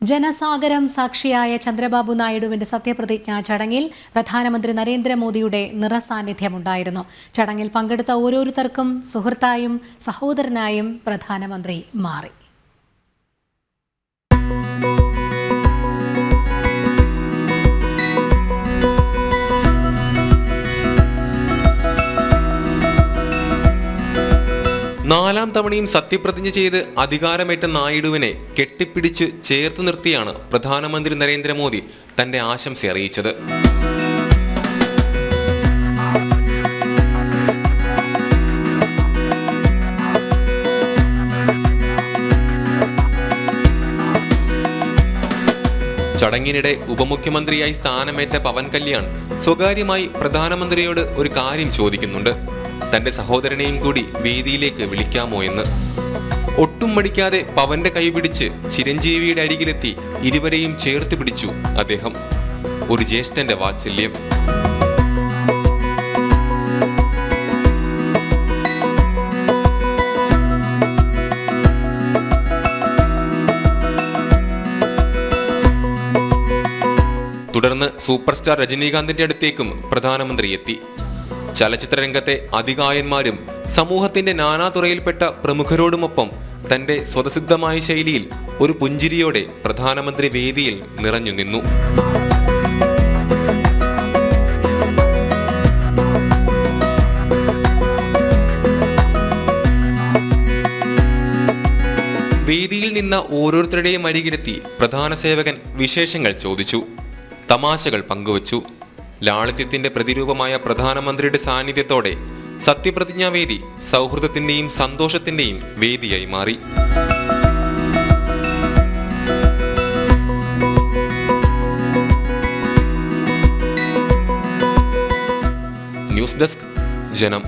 ജനസാഗരം സാക്ഷിയായ ചന്ദ്രബാബു നായിഡുവിന്റെ സത്യപ്രതിജ്ഞാ ചടങ്ങിൽ പ്രധാനമന്ത്രി നരേന്ദ്രമോദിയുടെ നിറസാന്നിധ്യമുണ്ടായിരുന്നു. ചടങ്ങിൽ പങ്കെടുത്ത ഓരോരുത്തർക്കും സുഹൃത്തായും സഹോദരനായും പ്രധാനമന്ത്രി മാറി. നാലാം തവണയും സത്യപ്രതിജ്ഞ ചെയ്ത് അധികാരമേറ്റ നായിഡുവിനെ കെട്ടിപ്പിടിച്ച് ചേർത്ത് നിർത്തിയാണ് പ്രധാനമന്ത്രി നരേന്ദ്രമോദി തന്റെ ആശംസ അറിയിച്ചത്. ചടങ്ങിനിടെ ഉപമുഖ്യമന്ത്രിയായി സ്ഥാനമേറ്റ പവൻ കല്യാൺ സ്വകാര്യമായി പ്രധാനമന്ത്രിയോട് ഒരു കാര്യം ചോദിക്കുന്നുണ്ട്. തന്റെ സഹോദരനെയും കൂടി വേദിയിലേക്ക് വിളിക്കാമോ എന്ന്. ഒട്ടും മടിക്കാതെ പവന്റെ കൈപിടിച്ച് ചിരഞ്ജീവിയുടെ അരികിലെത്തി ഇരുവരെയും ചേർത്ത് പിടിച്ചു അദ്ദേഹം. ഒരു ജ്യേഷ്ഠന്റെ വാത്സല്യം. തുടർന്ന് സൂപ്പർ സ്റ്റാർ രജനീകാന്തിന്റെ അടുത്തേക്കും പ്രധാനമന്ത്രി എത്തി. ചലച്ചിത്ര രംഗത്തെ അതികായന്മാരും സമൂഹത്തിന്റെ നാനാതുറയിൽപ്പെട്ട പ്രമുഖരോടുമൊപ്പം തന്റെ സ്വതസിദ്ധമായ ശൈലിയിൽ ഒരു പുഞ്ചിരിയോടെ പ്രധാനമന്ത്രി വേദിയിൽ നിറഞ്ഞു നിന്നു. വേദിയിൽ നിന്ന ഓരോരുത്തരുടെയും അരികിലെത്തി പ്രധാന സേവകൻ വിശേഷങ്ങൾ ചോദിച്ചു, തമാശകൾ പങ്കുവച്ചു. ലാളിത്യത്തിന്റെ പ്രതിരൂപമായ പ്രധാനമന്ത്രിയുടെ സാന്നിധ്യത്തോടെ സത്യപ്രതിജ്ഞാവേദി സൗഹൃദത്തിന്റെയും സന്തോഷത്തിന്റെയും വേദിയായി മാറി. ന്യൂസ് ഡെസ്ക്, ജനം.